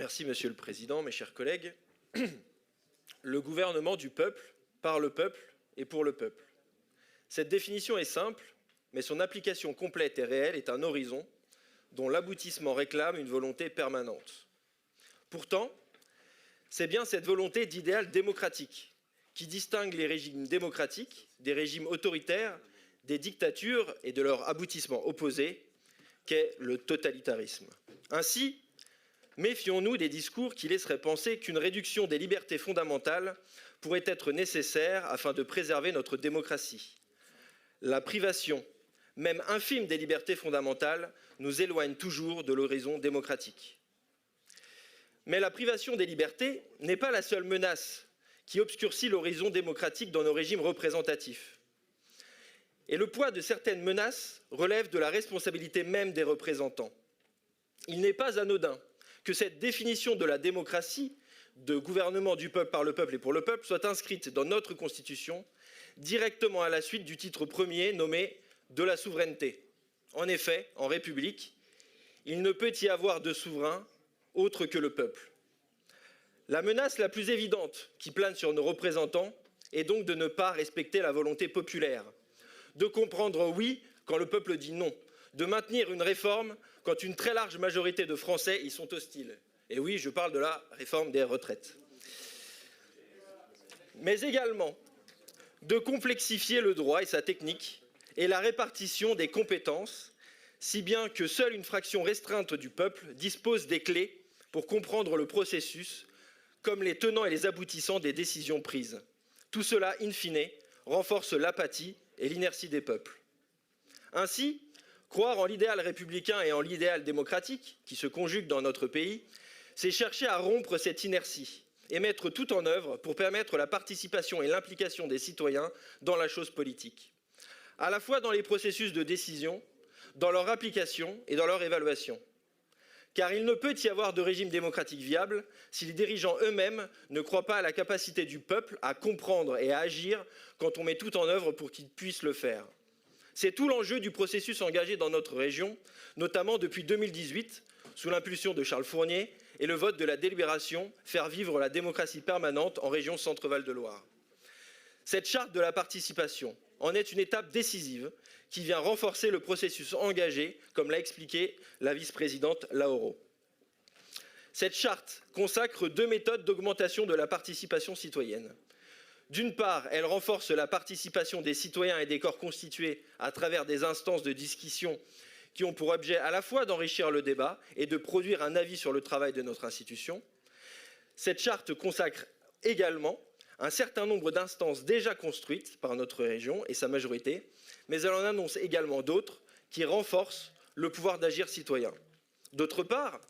Merci Monsieur le Président, mes chers collègues. Le gouvernement du peuple, par le peuple et pour le peuple. Cette définition est simple, mais son application complète et réelle est un horizon dont l'aboutissement réclame une volonté permanente. Pourtant, c'est bien cette volonté d'idéal démocratique qui distingue les régimes démocratiques des régimes autoritaires, des dictatures et de leur aboutissement opposé, qu'est le totalitarisme. Ainsi, méfions-nous des discours qui laisseraient penser qu'une réduction des libertés fondamentales pourrait être nécessaire afin de préserver notre démocratie. La privation, même infime des libertés fondamentales, nous éloigne toujours de l'horizon démocratique. Mais la privation des libertés n'est pas la seule menace qui obscurcit l'horizon démocratique dans nos régimes représentatifs. Et le poids de certaines menaces relève de la responsabilité même des représentants. Il n'est pas anodin que cette définition de la démocratie, de gouvernement du peuple par le peuple et pour le peuple, soit inscrite dans notre Constitution, directement à la suite du titre premier nommé « de la souveraineté ». En effet, en République, il ne peut y avoir de souverain autre que le peuple. La menace la plus évidente qui plane sur nos représentants est donc de ne pas respecter la volonté populaire, de comprendre oui quand le peuple dit non, de maintenir une réforme quand une très large majorité de Français y sont hostiles. Et oui, je parle de la réforme des retraites. Mais également de complexifier le droit et sa technique et la répartition des compétences, si bien que seule une fraction restreinte du peuple dispose des clés pour comprendre le processus, comme les tenants et les aboutissants des décisions prises. Tout cela, in fine, renforce l'apathie et l'inertie des peuples. Ainsi, croire en l'idéal républicain et en l'idéal démocratique, qui se conjuguent dans notre pays, c'est chercher à rompre cette inertie et mettre tout en œuvre pour permettre la participation et l'implication des citoyens dans la chose politique, à la fois dans les processus de décision, dans leur application et dans leur évaluation. Car il ne peut y avoir de régime démocratique viable si les dirigeants eux-mêmes ne croient pas à la capacité du peuple à comprendre et à agir quand on met tout en œuvre pour qu'il puisse le faire. C'est tout l'enjeu du processus engagé dans notre région, notamment depuis 2018, sous l'impulsion de Charles Fournier et le vote de la délibération « Faire vivre la démocratie permanente en région Centre-Val de Loire ». Cette charte de la participation en est une étape décisive qui vient renforcer le processus engagé, comme l'a expliqué la vice-présidente Lauro. Cette charte consacre deux méthodes d'augmentation de la participation citoyenne. D'une part, elle renforce la participation des citoyens et des corps constitués à travers des instances de discussion qui ont pour objet à la fois d'enrichir le débat et de produire un avis sur le travail de notre institution. Cette charte consacre également un certain nombre d'instances déjà construites par notre région et sa majorité, mais elle en annonce également d'autres qui renforcent le pouvoir d'agir citoyen. D'autre part,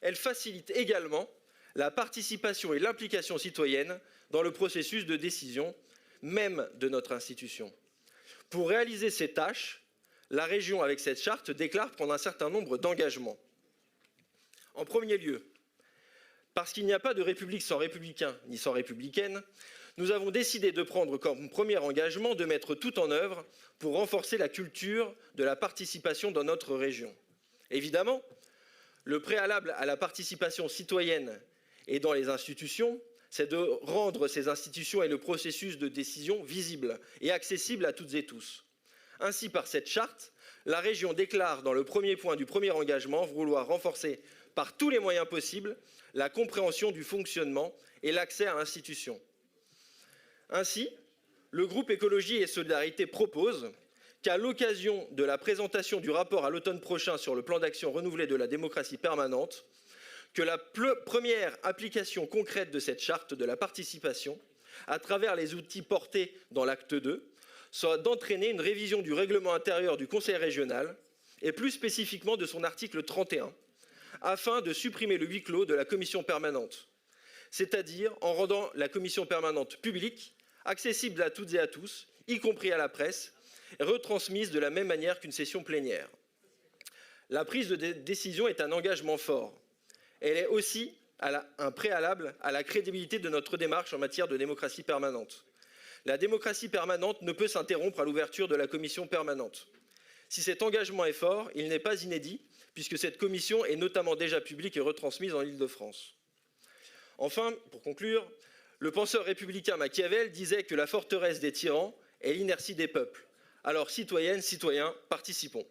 elle facilite également la participation et l'implication citoyenne dans le processus de décision même de notre institution. Pour réaliser ces tâches, la région, avec cette charte, déclare prendre un certain nombre d'engagements. En premier lieu, parce qu'il n'y a pas de république sans républicains ni sans républicaine, nous avons décidé de prendre comme premier engagement de mettre tout en œuvre pour renforcer la culture de la participation dans notre région. Évidemment, le préalable à la participation citoyenne et dans les institutions, c'est de rendre ces institutions et le processus de décision visibles et accessibles à toutes et tous. Ainsi, par cette charte, la région déclare dans le premier point du premier engagement vouloir renforcer par tous les moyens possibles la compréhension du fonctionnement et l'accès à l'institution. Ainsi, le groupe Écologie et Solidarité propose qu'à l'occasion de la présentation du rapport à l'automne prochain sur le plan d'action renouvelé de la démocratie permanente, que la première application concrète de cette charte de la participation, à travers les outils portés dans l'acte 2, soit d'entraîner une révision du règlement intérieur du Conseil régional, et plus spécifiquement de son article 31, afin de supprimer le huis clos de la commission permanente, c'est-à-dire en rendant la commission permanente publique, accessible à toutes et à tous, y compris à la presse, et retransmise de la même manière qu'une session plénière. La prise de décision est un engagement fort. Elle est aussi un préalable à la crédibilité de notre démarche en matière de démocratie permanente. La démocratie permanente ne peut s'interrompre à l'ouverture de la commission permanente. Si cet engagement est fort, il n'est pas inédit, puisque cette commission est notamment déjà publique et retransmise en Île-de-France. Enfin, pour conclure, le penseur républicain Machiavel disait que la forteresse des tyrans est l'inertie des peuples. Alors, citoyennes, citoyens, participons.